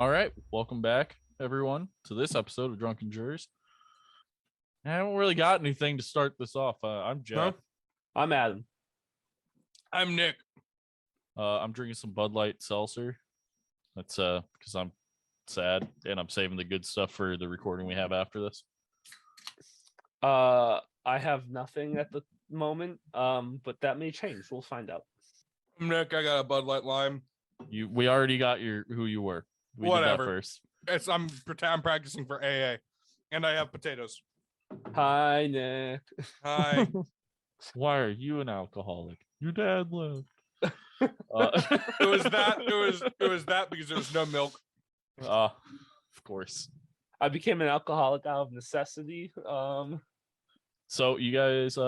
All right, welcome back, everyone, to this episode of Drunken Jurors. I haven't really got anything to start this off. I'm Jeff. Huh? I'm Adam. I'm Nick. I'm drinking some Bud Light seltzer. That's because I'm sad and I'm saving the good stuff for the recording we have after this. I have nothing at the moment, but that may change. We'll find out. I'm Nick. I got a Bud Light Lime. We already got who you were. We Whatever. did that first. I'm practicing for AA, and I have potatoes. Hi, Nick. Hi. Why are you an alcoholic? Your dad left. It was that because there was no milk. Of course. I became an alcoholic out of necessity. So you guys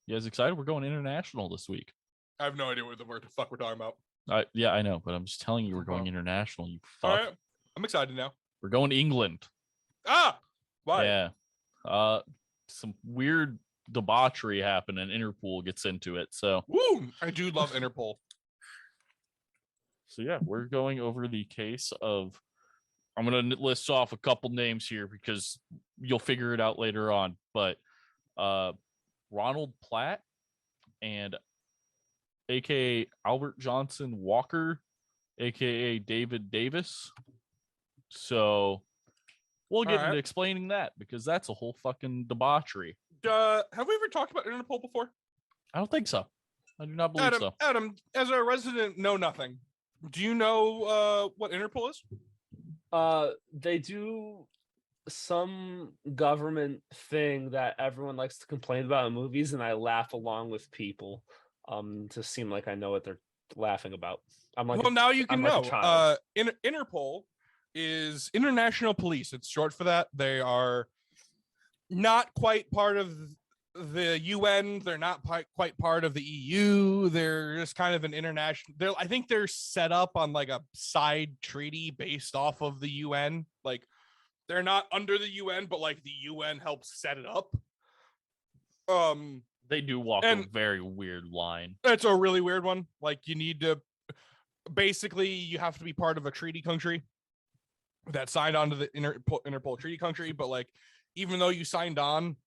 excited? We're going international this week. I have no idea what the fuck we're talking about. Yeah, I know, but I'm just telling you we're going international. You fuck. All right. I'm excited now. We're going to England. Ah, why? Yeah. Some weird debauchery happened and Interpol gets into it. So Woo! I do love Interpol. So yeah, we're going over the case of. I'm gonna list off a couple names here because you'll figure it out later on. But Ronald Platt and aka Albert Johnson Walker, aka David Davis. So we'll get into explaining that because that's a whole fucking debauchery. Have we ever talked about Interpol before? I don't think so. I do not believe so. Adam, as a resident, know nothing. Do you know what Interpol is? They do some government thing that everyone likes to complain about in movies, and I laugh along with people to seem like I know what they're laughing about. Now you can know. Like Interpol is International Police. It's short for that. They are not quite part of the UN. They're not quite part of the EU. They're just kind of an international. I think they're set up on like a side treaty based off of the UN. Like they're not under the UN, but like the UN helps set it up. They do walk a very weird line. It's a really weird one. Like you need to basically you have to be part of a treaty country that signed on to the Interpol treaty country, but like even though you signed on,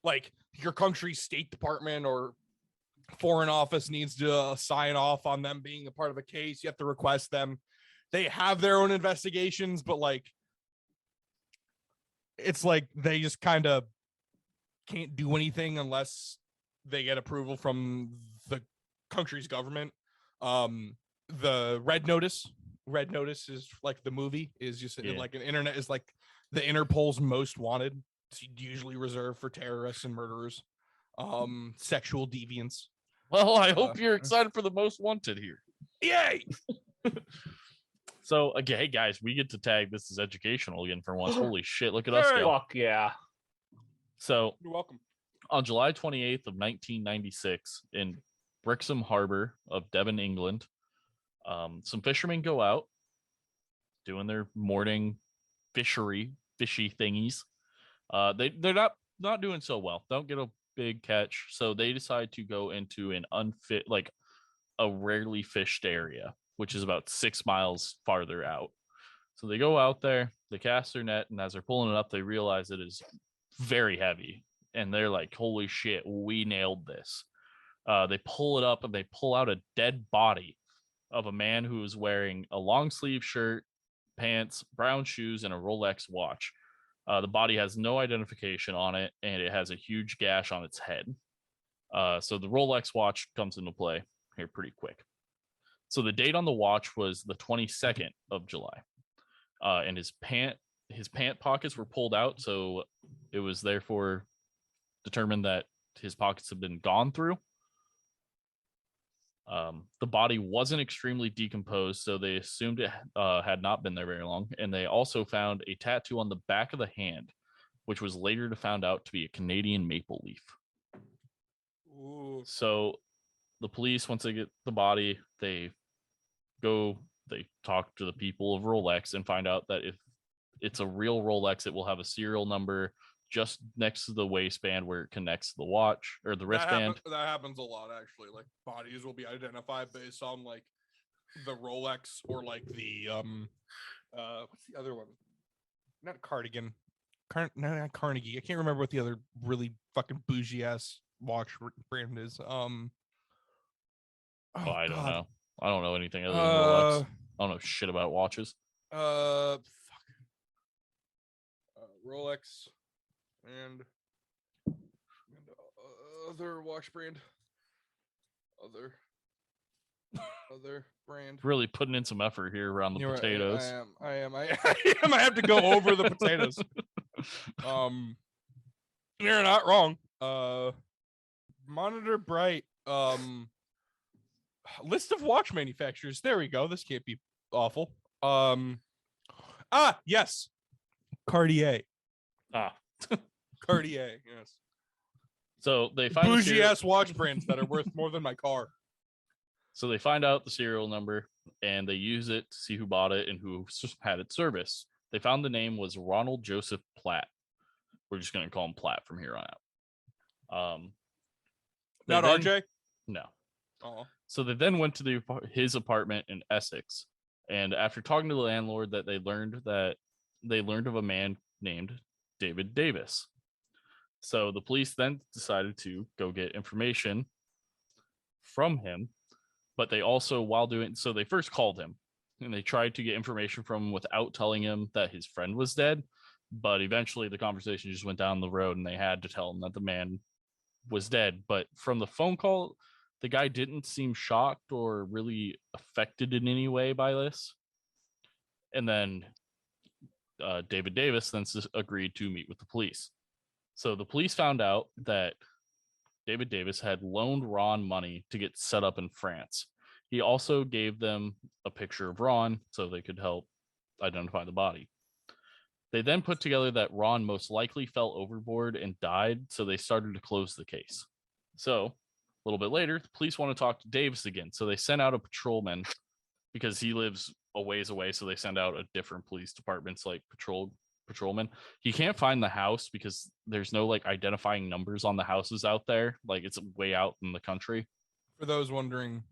like your country's State Department or Foreign Office needs to sign off on them being a part of a case. You have to request them. They have their own investigations, but like it's like they just kind of can't do anything unless they get approval from the country's government. The Red Notice is like the movie is just like an internet is like the Interpol's most wanted. It's usually reserved for terrorists and murderers, sexual deviants. Well, I hope you're excited for the most wanted here. Yay! So, again, hey guys, we get to tag this as educational again for once. Holy shit, look at us go. Fuck yeah. So, you're welcome. On July 28th of 1996 in Brixham Harbor of Devon, England, some fishermen go out doing their morning fishy thingies. They're not doing so well. Don't get a big catch, so they decide to go into an unfit, like a rarely fished area, which is about 6 miles farther out. So they go out there, they cast their net, and as they're pulling it up, they realize it is very heavy, and they're like, "Holy shit, we nailed this!" They pull it up, and they pull out a dead body of a man who was wearing a long sleeve shirt, pants, brown shoes, and a Rolex watch. The body has no identification on it, and it has a huge gash on its head. So the Rolex watch comes into play here pretty quick. So the date on the watch was the 22nd of July, and his pant pockets were pulled out, so it was therefore determined that his pockets have been gone through. The body wasn't extremely decomposed, so they assumed it had not been there very long. And they also found a tattoo on the back of the hand, which was later found out to be a Canadian maple leaf. Ooh. So the police, once they get the body, they talk to the people of Rolex and find out that if it's a real Rolex, it will have a serial number just next to the waistband where it connects the watch or the wristband. That happens a lot, actually. Like bodies will be identified based on like the Rolex or like the what's the other one? Not Cardigan. No, not Carnegie. I can't remember what the other really fucking bougie ass watch brand is. Oh, I don't God. know. I don't know anything other than Rolex. I don't know shit about watches. Fuck. Rolex and other watch brand. Other brand. Really putting in some effort here around the You're right, potatoes. I am. I have to go over the potatoes. You're not wrong. Monitor Bright. List of watch manufacturers. There we go. This can't be awful. Yes. Cartier. Cartier. Yes. So they find bougie ass watch brands that are worth more than my car. So they find out the serial number and they use it to see who bought it and who had it serviced. They found the name was Ronald Joseph Platt. We're just going to call him Platt from here on out. Not RJ? No. Oh. So they then went to his apartment in Essex, and after talking to the landlord, they learned of a man named David Davis. So the police then decided to go get information from him, but they also, while doing so, they first called him and they tried to get information from him without telling him that his friend was dead. But eventually the conversation just went down the road and they had to tell him that the man was dead. But from the phone call, the guy didn't seem shocked or really affected in any way by this. And then David Davis then agreed to meet with the police. So the police found out that David Davis had loaned Ron money to get set up in France. He also gave them a picture of Ron so they could help identify the body. They then put together that Ron most likely fell overboard and died, so they started to close the case. So a little bit later, the police want to talk to Davis again. So they sent out a patrolman because he lives a ways away. So they send out a different police departments like patrolman. He can't find the house because there's no like identifying numbers on the houses out there. Like it's way out in the country. For those wondering,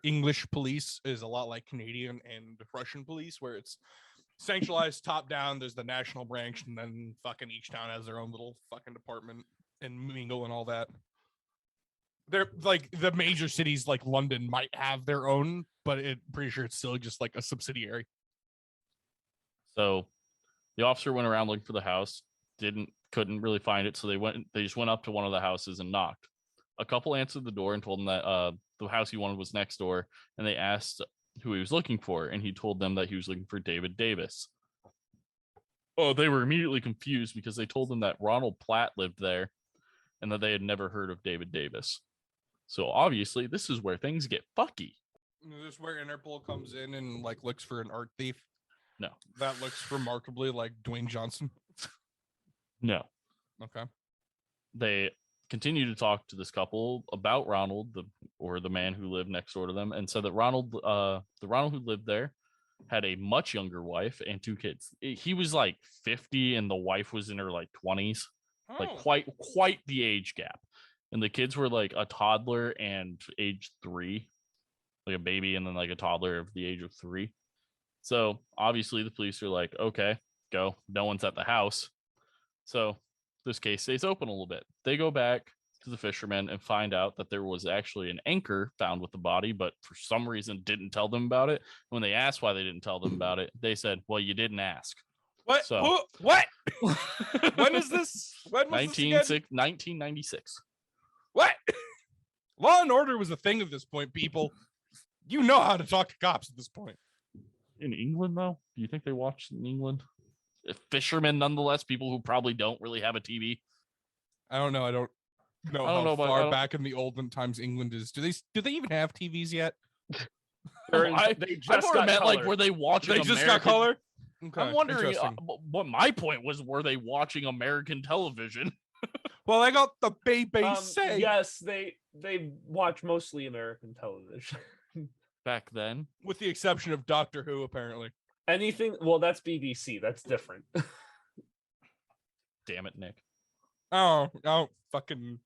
English police is a lot like Canadian and Russian police, where it's centralized top down. There's the national branch, and then fucking each town has their own little fucking department and mingle and all that. They're like the major cities like London might have their own, but pretty sure it's still just like a subsidiary. So the officer went around looking for the house, couldn't really find it. So they just went up to one of the houses and knocked. A couple answered the door and told him that the house he wanted was next door, and they asked who he was looking for, and he told them that he was looking for David Davis. Oh, they were immediately confused because they told them that Ronald Platt lived there and that they had never heard of David Davis. So obviously this is where things get fucky. Is this where Interpol comes in and like looks for an art thief? No. That looks remarkably like Dwayne Johnson. No. Okay. They continued to talk to this couple about Ronald, the man who lived next door to them, and said that the Ronald who lived there had a much younger wife and 2 kids. He was like 50 and the wife was in her like 20s. Like quite the age gap. And the kids were like a toddler and age 3, like a baby, and then like a toddler of the age of 3. So obviously the police are like, okay, go. No one's at the house. So this case stays open a little bit. They go back to the fishermen and find out that there was actually an anchor found with the body, but for some reason didn't tell them about it. When they asked why they didn't tell them about it, they said, well, you didn't ask. What? So, what? When is this? When was 1996. What? Law and order was a thing at this point, people. You know how to talk to cops at this point. In England, though? Do you think they watched in England? Fishermen, nonetheless, people who probably don't really have a TV. I don't know. I don't know how far back in the olden times England is. Do they even have TVs yet? I more meant like were they watching? They just got color. Okay, I'm wondering what my point was. Were they watching American television? Well, I got the BBC. Yes, they watch mostly American television. Back then, with the exception of Doctor Who, apparently. Anything? Well, that's BBC. That's different. Damn it, Nick. Oh, fucking!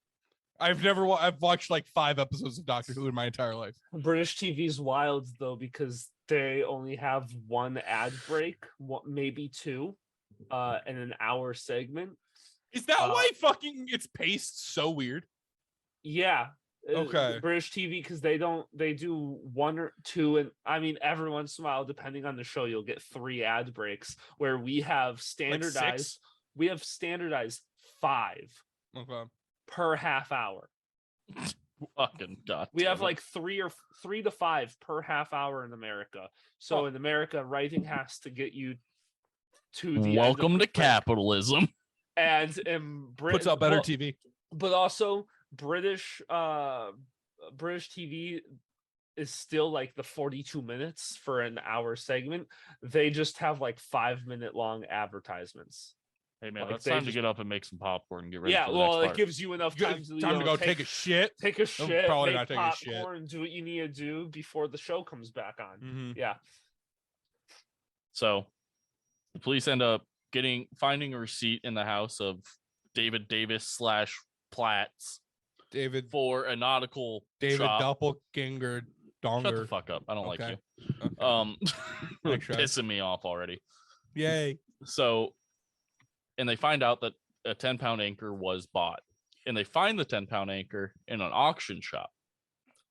I've watched like 5 episodes of Doctor Who in my entire life. British TV's wild though because they only have one ad break, maybe two, and an hour segment. Is that why fucking it's paced so weird? Yeah. Okay. British TV, because they do one or two, and I mean every once in a while, depending on the show, you'll get 3 ad breaks where we have standardized. We have standardized 5 per half hour. Fucking god. We have like 3 to 5 per half hour in America. So in America, writing has to get you to the welcome to capitalism. And in Britain puts out better TV. But also British TV is still like the 42 minutes for an hour segment. They just have like 5-minute long advertisements. Hey man, it's time to get up and make some popcorn and get ready. Yeah, for the well, next it part. gives you enough time to go take a shit. Take a shit, probably make not taking popcorn, a shit. do what you need to do before the show comes back on. Mm-hmm. Yeah. So the police end up finding a receipt in the house of David Davis / Platts for a nautical shop. Doppelganger Donger. Shut the fuck up. I don't like you. Okay. Pissing me off already. Yay. So, and they find out that a 10-pound anchor was bought. And they find the 10-pound anchor in an auction shop.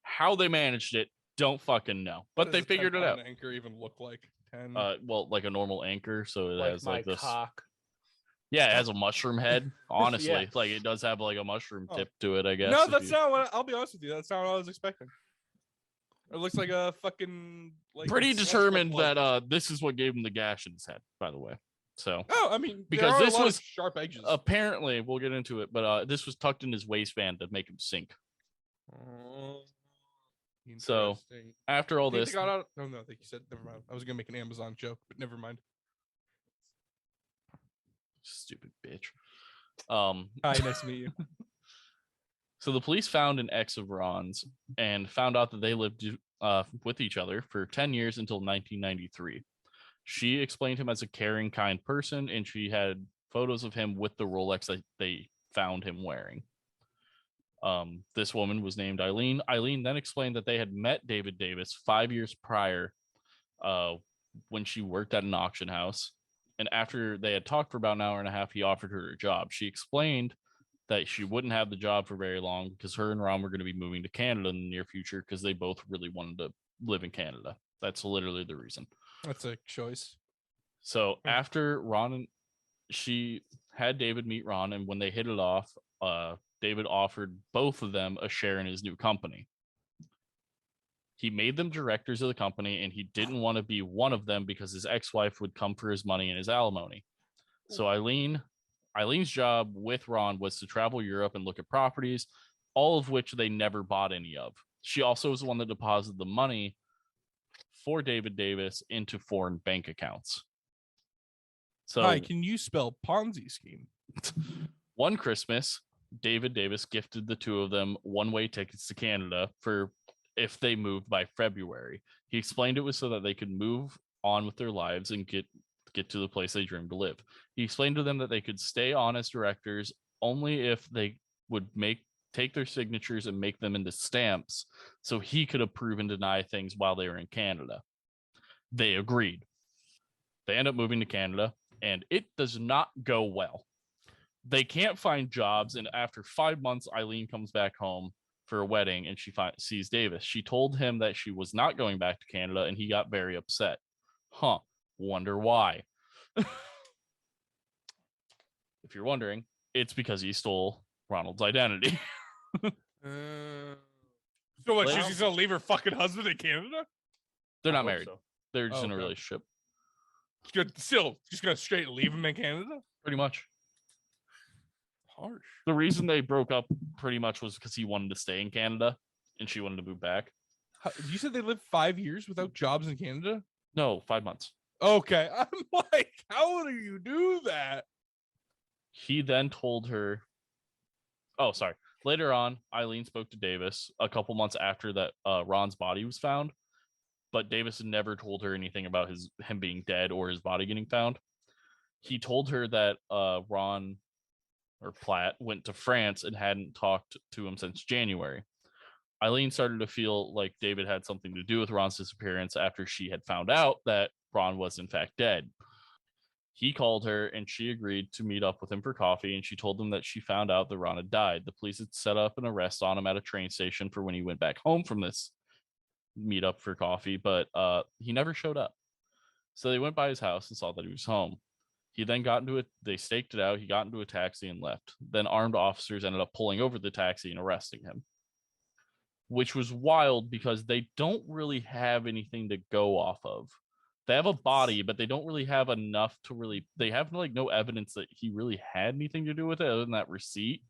How they managed it, don't fucking know. But they figured it out. Anchor even look like 10? Well, like a normal anchor, so it like has like this. Cock. Yeah, it has a mushroom head. Honestly, Yeah. like it does have like a mushroom tip to it. I guess. No, that's not what. I'll be honest with you. That's not what I was expecting. It looks like a fucking like. Pretty determined that this is what gave him the gash in his head. By the way, so. Oh, I mean, because this was sharp edges. Apparently, we'll get into it, but this was tucked in his waistband to make him sink. So after all this, they got out. No, I think you said never mind. I was gonna make an Amazon joke, but never mind. Stupid bitch. Hi, nice to meet you. So the police found an ex of Ron's and found out that they lived with each other for 10 years until 1993. She explained him as a caring, kind person, and she had photos of him with the Rolex that they found him wearing. This woman was named Eileen. Eileen then explained that they had met David Davis 5 years prior when she worked at an auction house. And after they had talked for about an hour and a half, he offered her a job. She explained that she wouldn't have the job for very long because her and Ron were going to be moving to Canada in the near future because they both really wanted to live in Canada. That's literally the reason. That's a choice. So after she had David meet Ron, and when they hit it off, David offered both of them a share in his new company. He made them directors of the company, and he didn't want to be one of them because his ex-wife would come for his money and his alimony. So Eileen's job with Ron was to travel Europe and look at properties, all of which they never bought any of. She also was the one that deposited the money for David Davis into foreign bank accounts. So, hi, can you spell Ponzi scheme? One Christmas, David Davis gifted the two of them one-way tickets to Canada for if they moved by February. He explained it was so that they could move on with their lives and get to the place they dreamed to live. He explained to them that they could stay on as directors only if they would take their signatures and make them into stamps so he could approve and deny things while they were in Canada. They agreed. They end up moving to Canada, and it does not go well. They can't find jobs, and after 5 months, Eileen comes back home for a wedding, and she sees Davis. She told him that she was not going back to Canada, and he got very upset. Wonder why. If you're wondering, it's because he stole Ronald's identity. So what? She's gonna leave her fucking husband in Canada? They're not married. So. They're just in a relationship. Still, just gonna straight leave him in Canada? Pretty much. Harsh. The reason they broke up pretty much was because he wanted to stay in Canada and she wanted to move back. You said they lived 5 years without jobs in Canada? No, 5 months. Okay. I'm like, how do you do that? He then told her. Oh, sorry. Later on, Eileen spoke to Davis a couple months after that Ron's body was found, but Davis had never told her anything about him being dead or his body getting found. He told her that Ron or Platt, went to France and hadn't talked to him since January. Eileen started to feel like David had something to do with Ron's disappearance after she had found out that Ron was in fact dead. He called her and she agreed to meet up with him for coffee, and she told him that she found out that Ron had died. The police had set up an arrest on him at a train station for when he went back home from this meet up for coffee, but he never showed up. So they went by his house and saw that he was home. He then got into it. They staked it out. He got into a taxi and left. Then armed officers ended up pulling over the taxi and arresting him, which was wild because they don't really have anything to go off of. They have a body, but they don't really have enough to really, they have like no evidence that he really had anything to do with it other than that receipt.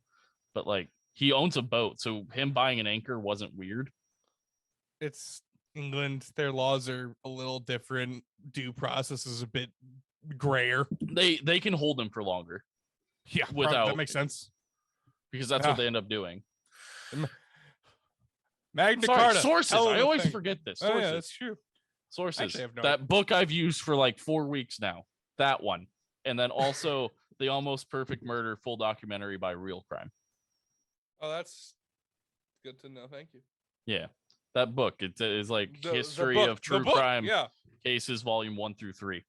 But like, he owns a boat, so him buying an anchor wasn't weird. It's England. Their laws are a little different. Due process is a bit grayer. They can hold him for longer. Yeah, without that makes sense. Because that's what they end up doing. Magna Carta. Sources. I always thing. forget this. Oh, Sources. yeah, that's true. Sources. Actually, I have no that idea. book I've used for like 4 weeks now. That one. And then also the Almost Perfect Murder full documentary by Real Crime. Oh, that's good to know. Thank you. Yeah. That book. It is like The history book- of true the book, crime Yeah. cases, volume 1 through 3.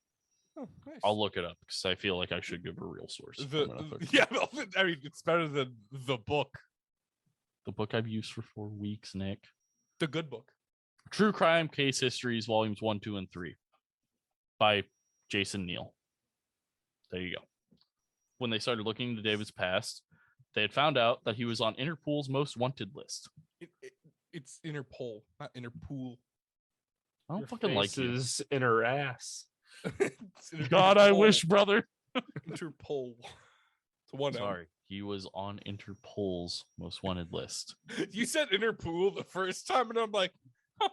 Oh, nice. I'll look it up because I feel like I should give a real source. Yeah, I mean, it's better than the book. The book I've used for 4 weeks, Nick. The good book. True Crime Case Histories, volumes 1, 2, and 3 by Jason Neal. There you go. When they started looking into David's past, they had found out that he was on Interpol's most wanted list. It's Interpol, not Interpool. I don't Your fucking like you. face is in her ass. God, I wish, brother. Interpol. It's one. Sorry, he was on Interpol's most wanted list. You said Interpool the first time, and I'm like, huh.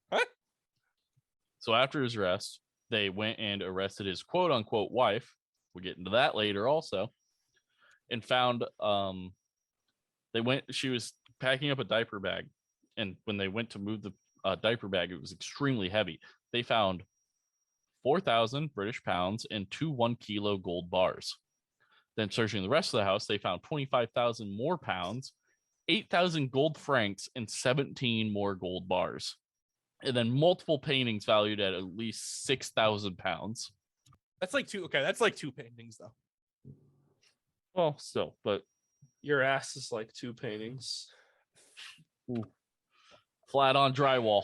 What? So after his arrest, they went and arrested his quote unquote wife. We'll get into that later also. And found she was packing up a diaper bag. And when they went to move the diaper bag, it was extremely heavy. They found 4,000 British pounds and 2 1-kilo gold bars. Then searching the rest of the house, they found 25,000 more pounds, 8,000 gold francs, and 17 more gold bars. And then multiple paintings valued at least 6,000 pounds. That's like two. Okay, that's like 2 paintings though. Well, still, but Your ass is like 2 paintings. ooh, flat on drywall.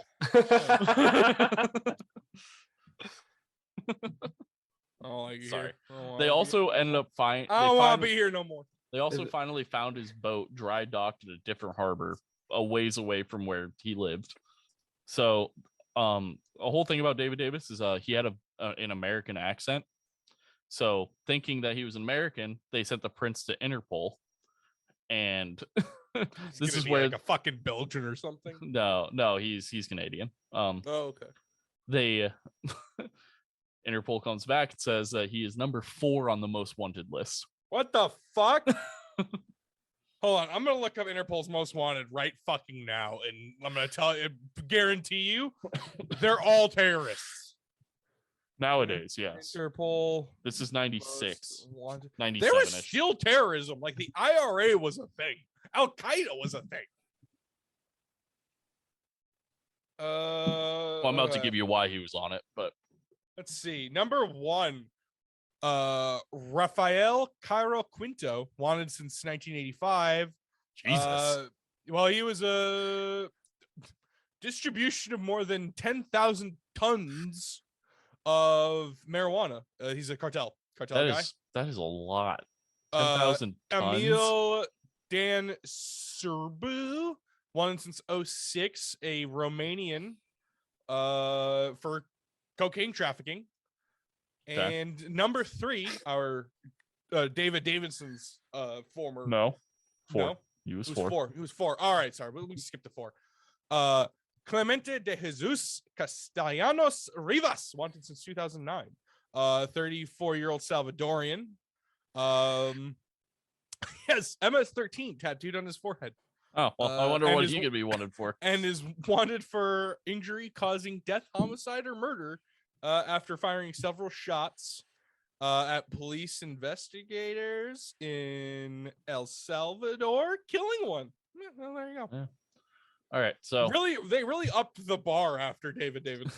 Oh, like Sorry. here. They also ended up I don't want to be here no more. They also finally found his boat dry docked at a different harbor, a ways away from where he lived. So, a whole thing about David Davis is he had an American accent. So, thinking that he was an American, they sent the prince to Interpol, and this is where like a fucking Belgian or something. no, he's Canadian. Oh, okay. They Interpol comes back and says that he is number 4 on the most wanted list. What the fuck? Hold on, I'm gonna look up Interpol's most wanted right fucking now, and I'm gonna tell you, guarantee you, they're all terrorists. Nowadays, yes. Interpol. This is 96, 97. There was still terrorism. Like the IRA was a thing. Al Qaeda was a thing. Well, I'm about to give you why he was on it, but let's see. Number 1, Rafael Cairo Quinto, wanted since 1985. Jesus. Well, he was a distribution of more than 10,000 tons of marijuana. He's a cartel guy. That is a lot. 10,000 tons. Emil Dan Serbu, wanted since 2006, a Romanian for cocaine trafficking. Okay. And number 3, our David Davidson's former. No. 4. No? He was It 4. was 4. It was 4. All right, sorry. We skipped the 4. Clemente de Jesus Castellanos Rivas, wanted since 2009. 34-year-old Salvadorian. Yes, MS-13 tattooed on his forehead. Oh, well, I wonder and what is- he could be wanted for. And is wanted for injury causing death, homicide, or murder after firing several shots at police investigators in El Salvador, killing one. Yeah, well, there you go. Yeah. All right, so They really upped the bar after David Davis.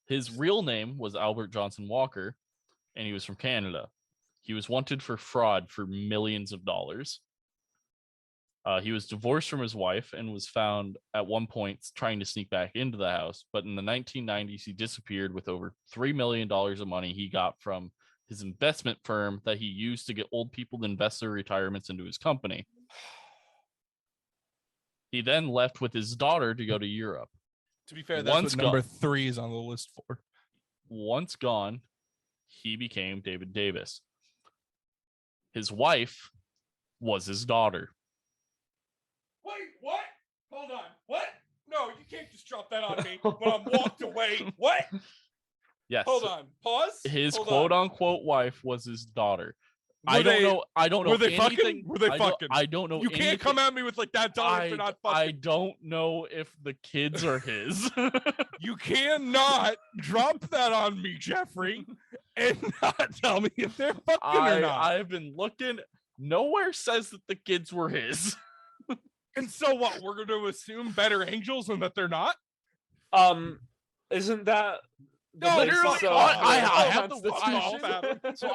his real name was Albert Johnson Walker, and he was from Canada. He was wanted for fraud for millions of dollars. He was divorced from his wife and was found at one point trying to sneak back into the house. But in the 1990s, he disappeared with over $3 million of money he got from his investment firm that he used to get old people to invest their retirements into his company. He then left with his daughter to go to Europe. To be fair, that's what number 3 is on the list for. Once gone, he became David Davis. His wife was his daughter. Wait, what? Hold on. What? No, you can't just drop that on me when I'm walked away. What? Yes. Hold on. Pause. His Hold quote on. unquote wife was his daughter. I don't know. I don't know. Were they anything. fucking? Were they fucking? I don't know. You can't come at me with like that daughter if they're not fucking. I don't know if the kids are his. You cannot drop that on me, Jeffrey, and not tell me if they're fucking or not. I've been looking. Nowhere says that the kids were his. And so what? We're going to assume better angels and that they're not? Isn't that No, literally? so, I have the Constitution. so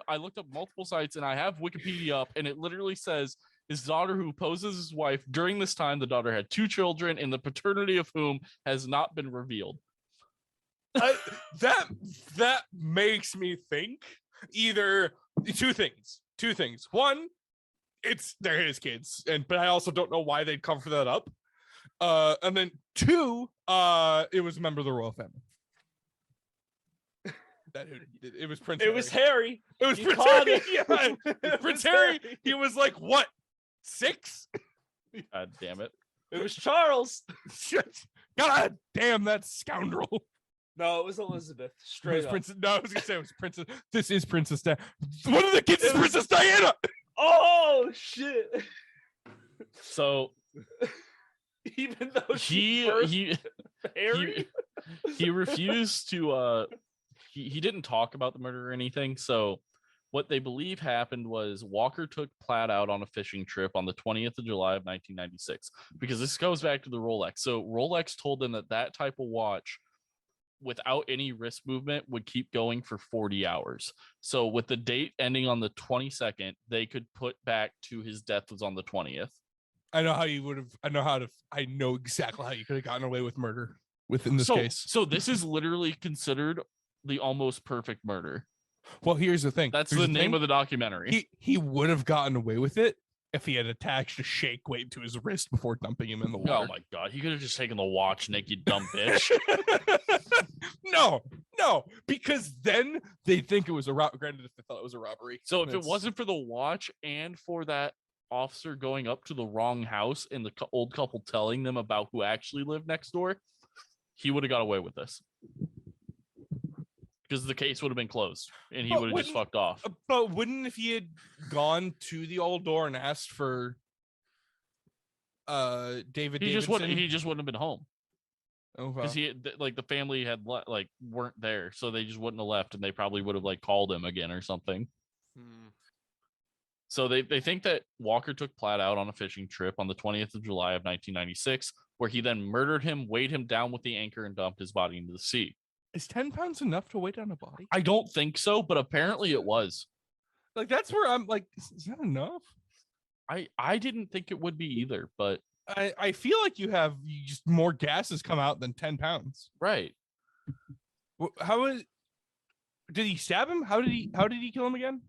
I looked up multiple sites and I have Wikipedia up and it literally says his daughter who poses his wife. During this time, the daughter had 2 children and the paternity of whom has not been revealed. That makes me think either two things. One, they're his kids, but I also don't know why they'd cover that up. And then 2, it was a member of the royal family. It was Prince. It was Harry. It was You Prince caught Harry. it. Yeah. It Prince was Harry. Harry. He was like what? 6? God damn it! It was Charles. God damn that scoundrel. No, it was Elizabeth. It Straight was up. Princess. No, I was gonna say it was Princess. This is Princess Diana. One of the kids is Princess Diana. Oh shit! So Even though he Harry. he refused to. He didn't talk about the murder or anything. So what they believe happened was Walker took Platt out on a fishing trip on the 20th of July of 1996, because this goes back to the Rolex. So Rolex told them that type of watch without any wrist movement would keep going for 40 hours. So with the date ending on the 22nd, they could put back to his death was on the 20th. I know how you would have. I know exactly how you could have gotten away with murder within this case. So this is literally considered the almost perfect murder. Well, here's the thing. That's the name of the documentary. He would have gotten away with it if he had attached a shake weight to his wrist before dumping him in the water. Oh my god, he could have just taken the watch, Nick, you dumb bitch. No, because then they think it was a robbery. Granted, if they thought it was a robbery. So if it wasn't for the watch and for that officer going up to the wrong house and the old couple telling them about who actually lived next door, he would have got away with this. Because the case would have been closed and he would have just fucked off. But wouldn't if he had gone to the old door and asked for David He just Davidson? wouldn't have been home. Oh, wow. Because the family had weren't there, so they just wouldn't have left, and they probably would have called him again or something. So they think that Walker took Platt out on a fishing trip on the 20th of July of 1996, where he then murdered him, weighed him down with the anchor, and dumped his body into the sea. Is 10 pounds enough to weigh down a body? I don't think so, but apparently it was. Like, that's where I'm like, is that enough? I didn't think it would be either, but I feel like you just more gases come out than 10 pounds. right. Did he stab him? How did he kill him again?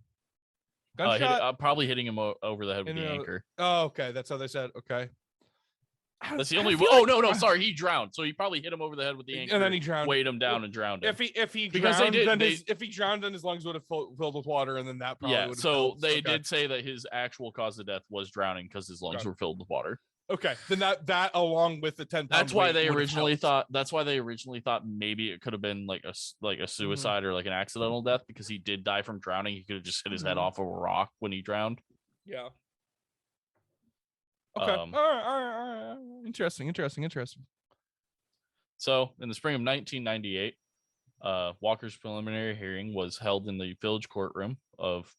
Gunshot? Probably hitting him over the head with the anchor. Oh, okay. That's how they said. Okay. That's the only way. Oh, no, sorry. He drowned. So he probably hit him over the head with the anchor. And then he drowned. Weighed him down and drowned him. If he Because drowned, they did- then they- if he drowned, then his lungs would have filled with water, and then that probably would have so filled. they Okay. did say that his actual cause of death was drowning because his lungs Okay. were filled with water. Okay, then that along with the 10 pounds. That's why they originally thought maybe it could have been like a suicide or like an accidental death, because he did die from drowning. He could have just hit his head off of a rock when he drowned. Yeah. Okay. All right. Interesting. So in the spring of 1998, Walker's preliminary hearing was held in the village courtroom of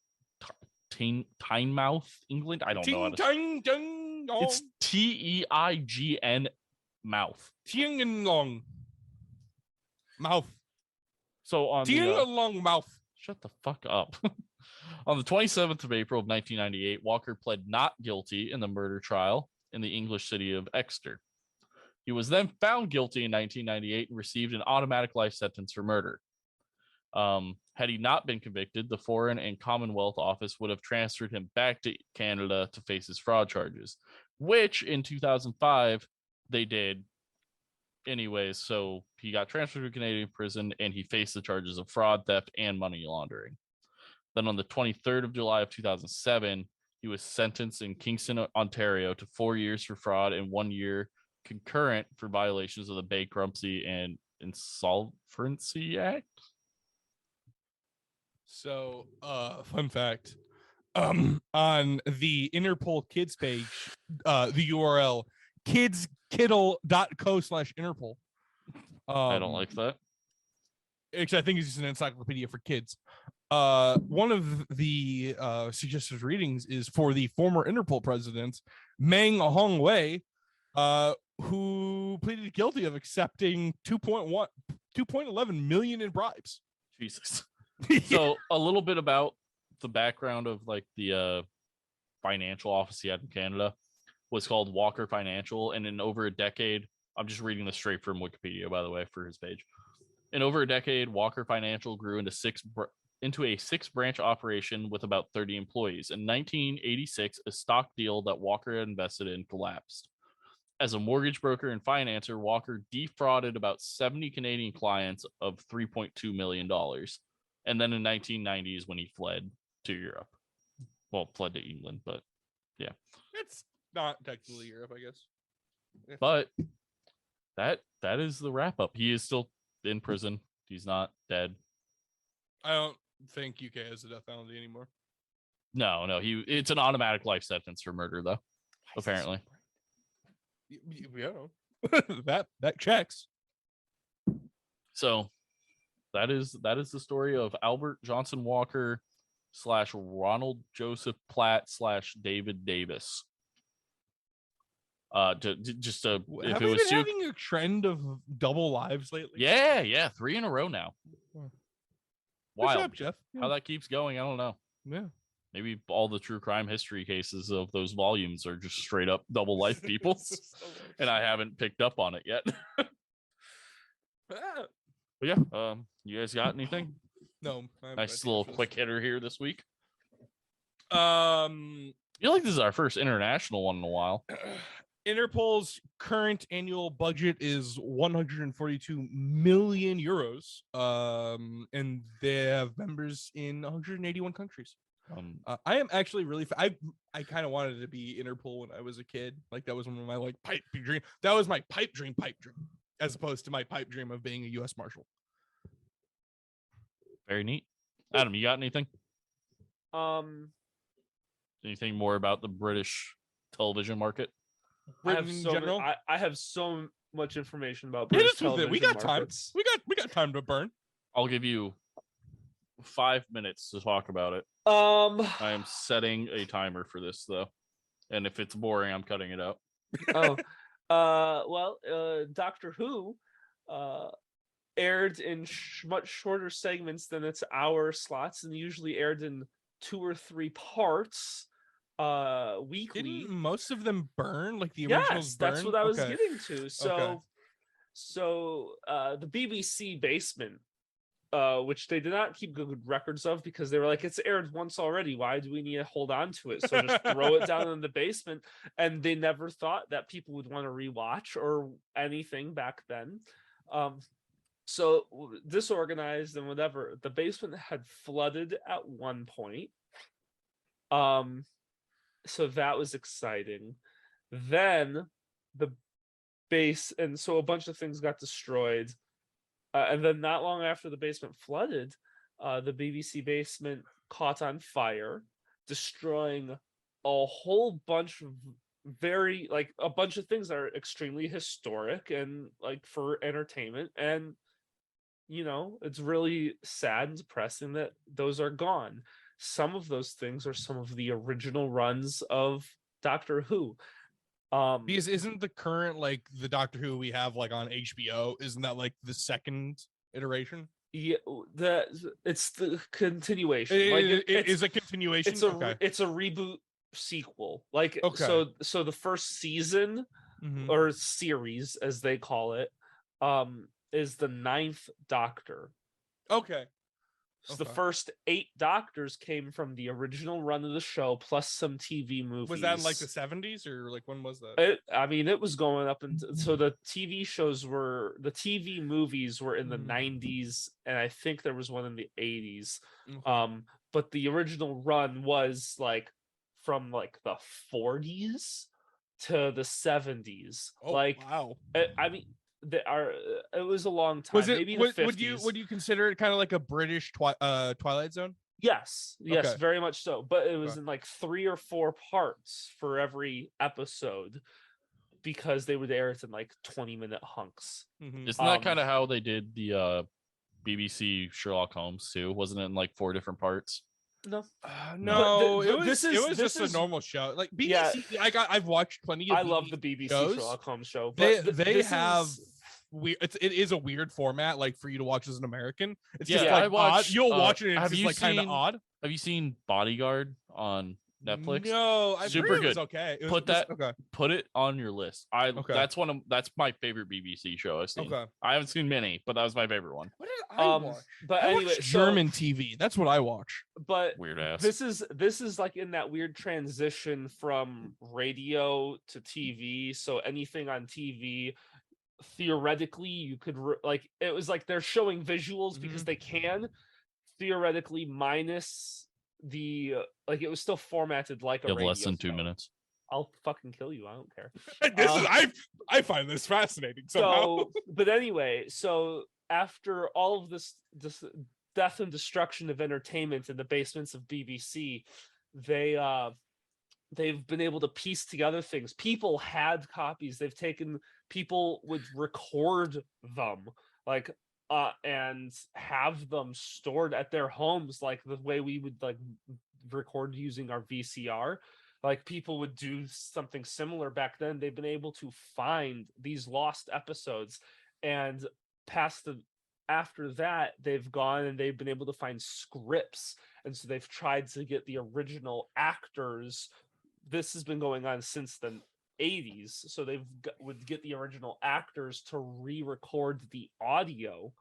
Tynemouth, England. I don't know how to. Ting ting dong. It's Teign mouth. Ting long mouth. So on Ting the long mouth. shut the fuck up. On the 27th of April of 1998, Walker pled not guilty in the murder trial in the English city of Exeter. He was then found guilty in 1998 and received an automatic life sentence for murder. Had he not been convicted, the Foreign and Commonwealth Office would have transferred him back to Canada to face his fraud charges, which in 2005 they did anyways. So he got transferred to Canadian prison and he faced the charges of fraud, theft, and money laundering. Then on the 23rd of July of 2007, he was sentenced in Kingston, Ontario to 4 years for fraud and 1 year concurrent for violations of the Bankruptcy and Insolvency Act. So, fun fact, on the Interpol kids page, the URL kidskittle.co/Interpol. I don't like that. Which I think is just an encyclopedia for kids. One of the suggested readings is for the former Interpol president, Meng Hongwei, who pleaded guilty of accepting 2.11 million in bribes. Jesus. So a little bit about the background of like the financial office he had in Canada was called Walker Financial, and in over a decade, I'm just reading this straight from Wikipedia, by the way, for his page. In over a decade, Walker Financial grew into a 6-branch operation with about 30 employees. In 1986, a stock deal that Walker had invested in collapsed. As a mortgage broker and financer, Walker defrauded about 70 Canadian clients of $3.2 million. And then in 1990 is when he fled to Europe. Well, fled to England, but yeah. It's not technically Europe, I guess. But that is the wrap up. He is still in prison. He's not dead. I don't think UK has a death penalty anymore. No, it's an automatic life sentence for murder, though. Apparently. Yeah. that checks. So that is the story of Albert Johnson Walker / Ronald Joseph Platt / David Davis. Have we been having a trend of double lives lately? Yeah, 3 in a row now. Wild. Good job, Jeff. Yeah. How that keeps going, I don't know. Yeah. Maybe all the true crime history cases of those volumes are just straight up double life people, and I haven't picked up on it yet. But yeah, you guys got anything? No. Nice little quick hitter here this week. I feel like this is our first international one in a while. Interpol's current annual budget is 142 million euros, and they have members in 181 countries. I am actually really I kind of wanted to be Interpol when I was a kid. Like that was one of my pipe dream. That was my pipe dream, as opposed to my pipe dream of being a U.S. Marshal. Very neat. Adam, you got anything? Anything more about the British television market? I have so much information about British television. We got markets. time. We got time to burn. I'll give you 5 minutes to talk about it. I am setting a timer for this though, and if it's boring, I'm cutting it out. Doctor Who aired in much shorter segments than its hour slots, and usually aired in 2 or 3 parts weekly. Didn't most of them burn? Like the originals burn? That's what I was getting to. So Okay. the BBC Basement, which they did not keep good records of because they were like, it's aired once already. Why do we need to hold on to it? So just throw it down in the basement. And they never thought that people would want to rewatch or anything back then. So disorganized and whatever. The basement had flooded at one point. So that was exciting. Then the base, and so a bunch of things got destroyed. And then not long after the basement flooded, the BBC basement caught on fire, destroying a whole bunch of a bunch of things that are extremely historic and for entertainment. And it's really sad and depressing that those are gone. Some of those things are some of the original runs of Doctor Who. Because isn't the current like the Doctor Who we have like on HBO, isn't that like the second iteration? Yeah, it's the continuation. It it's is a continuation. It's a reboot sequel. Like Okay. so the first season Mhm. or series as they call it is the 9th Doctor. Okay. So the first 8 Doctors came from the original run of the show plus some TV movies. Was that in like the 70s or like when was that? It was going up into, so the TV movies were in the 90s, and I think there was one in the 80s. But the original run was like from like the 40s to the 70s. Oh, like wow. I mean, it was a long time. Was it maybe the 50s. would you consider it kind of like a British Twilight Zone? Yes, Okay. very much so. But it was in like 3 or 4 parts for every episode because they would air it in like 20-minute hunks. Mhm. Isn't that kind of how they did the BBC Sherlock Holmes too? Wasn't it in like 4 different parts? No, no, But it was just a normal show. Like BBC, Yeah. I've watched plenty of. I love the BBC shows. Sherlock Holmes show. They But they have it is a weird format, like for you to watch as an American. It's just Yeah, like I watched, odd. You'll watch it and it's have just you like kind of seen- odd. Have you seen Bodyguard on Netflix? No, I Super heard it good. was okay. Okay. Put it on your list. That's my favorite BBC show I've seen. Okay. I haven't seen many, but that was my favorite one. What did I watch? But I anyway, watch German TV. That's what I watch. But Weird ass. this is like in that weird transition from radio to TV. So anything on TV, theoretically, you could like it was like they're showing visuals because they can, theoretically, minus the like it was still formatted like a You have radio less than 2 show. minutes. I'll fucking kill you. I don't care. I find this fascinating somehow. But anyway, so after all of this death and destruction of entertainment in the basements of BBC, they've been able to piece together things. People had copies. People would record them like and have them stored at their homes like the way we would like record using our VCR. Like people would do something similar back then. They've been able to find these lost episodes, and after that, they've gone and they've been able to find scripts, and so they've tried to get the original actors. This has been going on since the 80s, so would get the original actors to re-record the audio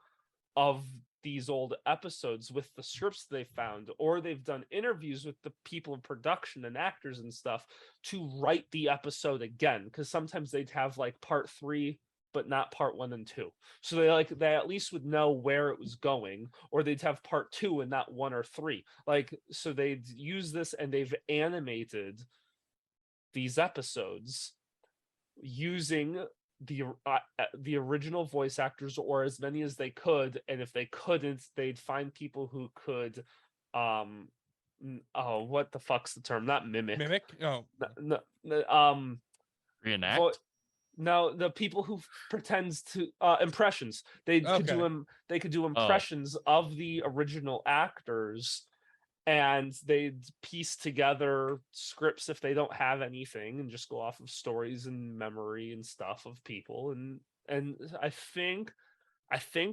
of these old episodes with the scripts they found, or they've done interviews with the people in production and actors and stuff to write the episode again, because sometimes they'd have like part 3 but not part 1 and 2, so they at least would know where it was going, or they'd have part 2 and not 1 or 3, like, so they'd use this and they've animated these episodes using the original voice actors, or as many as they could, and if they couldn't, they'd find people who could what the fuck's the term, not mimic Reenact. No, the people who pretends to impressions. They could do impressions of the original actors, and they'd piece together scripts if they don't have anything and just go off of stories and memory and stuff of people. And I think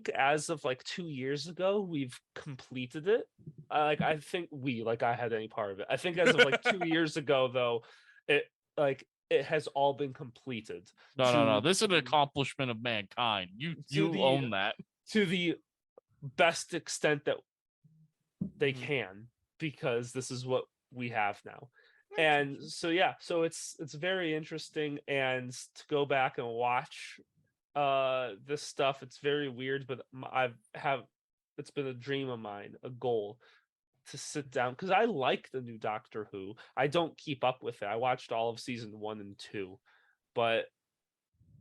as of like 2 years ago, we've completed it. I had any part of it. I think as of like 2 years ago, though, it has all been completed. No. This is an accomplishment of mankind. You own that to the best extent that they can, because this is what we have now. And so it's very interesting, and to go back and watch this stuff, it's very weird, but it's been a dream of mine, a goal, to sit down, because I like the new Doctor Who. I don't keep up with it. I watched all of season 1 and 2, but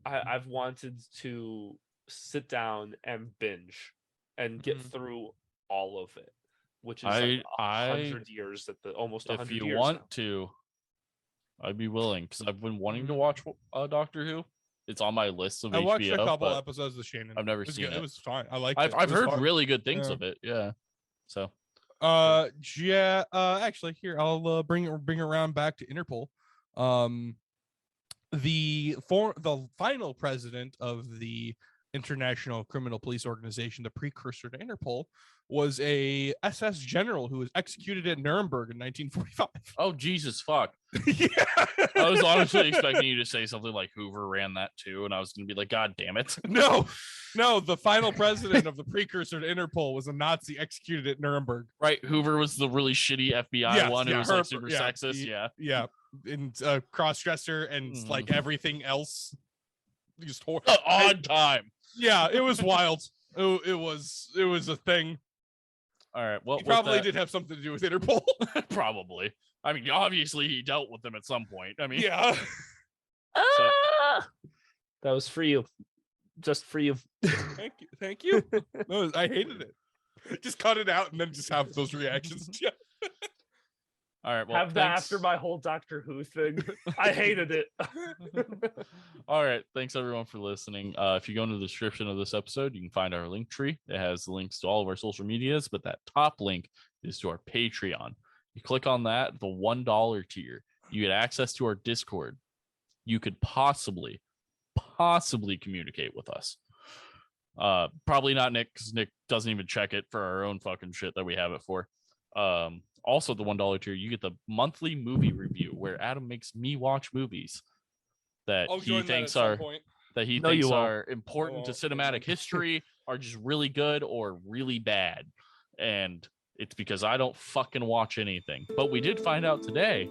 I've wanted to sit down and binge and get through all of it, which is like 100 years at the almost 100 years. If you want to, I'd be willing, because I've been wanting to watch Doctor Who. It's on my list of I watched HBO. a couple but episodes of Shannon. I've never It was seen good. it. It was fine. I liked I've it. It was heard fun. really good things Yeah. of it. Yeah. So Actually, here I'll bring it around back to Interpol. The final president of the International Criminal Police Organization, the precursor to Interpol, was a SS general who was executed at Nuremberg in 1945. oh Jesus fuck. Yeah. I was honestly expecting you to say something like Hoover ran that too, and I was gonna be like, God damn it. No, the final president of the precursor to Interpol was a Nazi executed at Nuremberg. Right. Hoover was the really shitty FBI Yes, one who yeah, was like super sexist. Yeah. Yeah, and cross-dresser and like everything else. Just Odd time. Yeah, it was wild. It was a thing. All right. Well, He probably did have something to do with Interpol. Probably. I mean, obviously he dealt with them at some point. I mean, Yeah. That was for you. Just for you. Thank you. No, I hated it. Just cut it out and then just have those reactions. Yeah. All right. Well, Have that thanks. after my whole Doctor Who thing. I hated it. All right. Thanks everyone for listening. If you go into the description of this episode, you can find our link tree. It has links to all of our social medias, but that top link is to our Patreon. You click on that, the $1 tier, you get access to our Discord. You could possibly communicate with us. Probably not Nick, because Nick doesn't even check it for our own fucking shit that we have it for. Also, the $1 tier, you get the monthly movie review where Adam makes me watch movies that he thinks are important to cinematic history, are just really good or really bad. And it's because I don't fucking watch anything. But we did find out today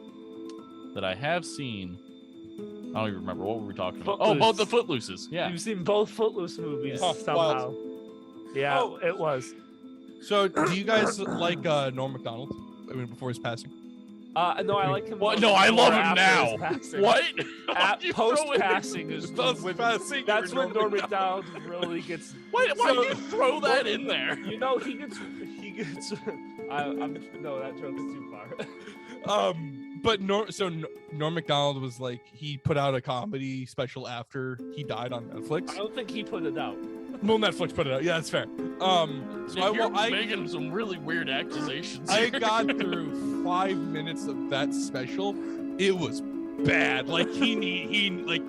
that I have seen, I don't even remember what were we talking about. Oh, both the Footlooses. Yeah. You've seen both Footloose movies Oh, somehow. wild. Yeah, it was. So, do you guys like Norm Macdonald? I mean, before his passing. No, I like him. What? more No, I before love him after now. his passing. What? At You post throw in- passing is when, that's when Norm Macdonald really gets. Why So- do you throw that in there? You know, he gets. I'm no, that joke is too far. But Norm Macdonald was like, he put out a comedy special after he died on Netflix. I don't think he put it out. Well, Netflix put it out. Yeah, that's fair. So You're making some really weird accusations. I here. got through 5 minutes of that special. It was bad. Like he like,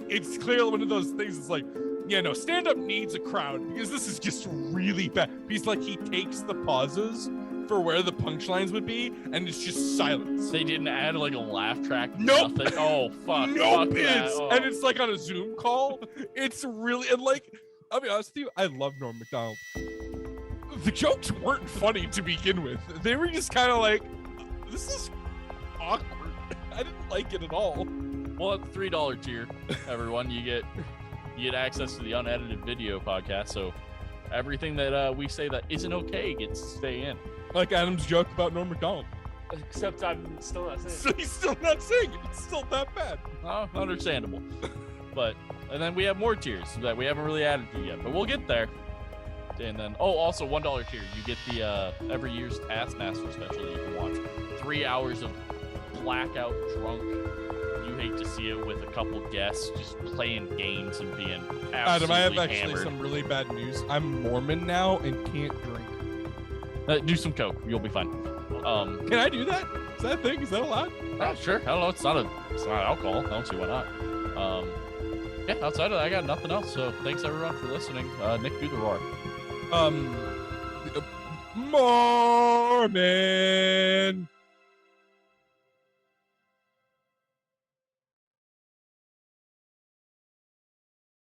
it's clearly one of those things. It's like, yeah, no, stand up needs a crowd because this is just really bad. Because like he takes the pauses for where the punchlines would be, and it's just silence. They didn't add like a laugh track. Nope. Nothing. Oh fuck. No fuck bits, that. Oh. and it's like on a Zoom call. It's really, and like, I'll be honest with you, I love Norm Macdonald. The jokes weren't funny to begin with. They were just kind of like, this is awkward. I didn't like it at all. Well, at the $3 tier, everyone, you get access to the unedited video podcast. So everything that we say that isn't okay gets to stay in. Like Adam's joke about Norm Macdonald. Except I'm still not saying. So he's still not saying it. It's still that bad. Oh, understandable. But and then we have more tiers that we haven't really added to yet, but we'll get there. And then also $1 tier, you get the every year's Taskmaster special that you can watch. 3 hours of blackout drunk. You hate to see it with a couple guests just playing games and being absolutely Adam, I have actually hammered. some really bad news. I'm Mormon now and can't drink. Do some coke, you'll be fine. Can I do that? Is that a thing? Is that allowed? Oh, sure. I don't know. It's not alcohol. I don't see why not. Yeah. Outside of that, I got nothing else. So thanks everyone for listening. Nick, do the roar. Mormon.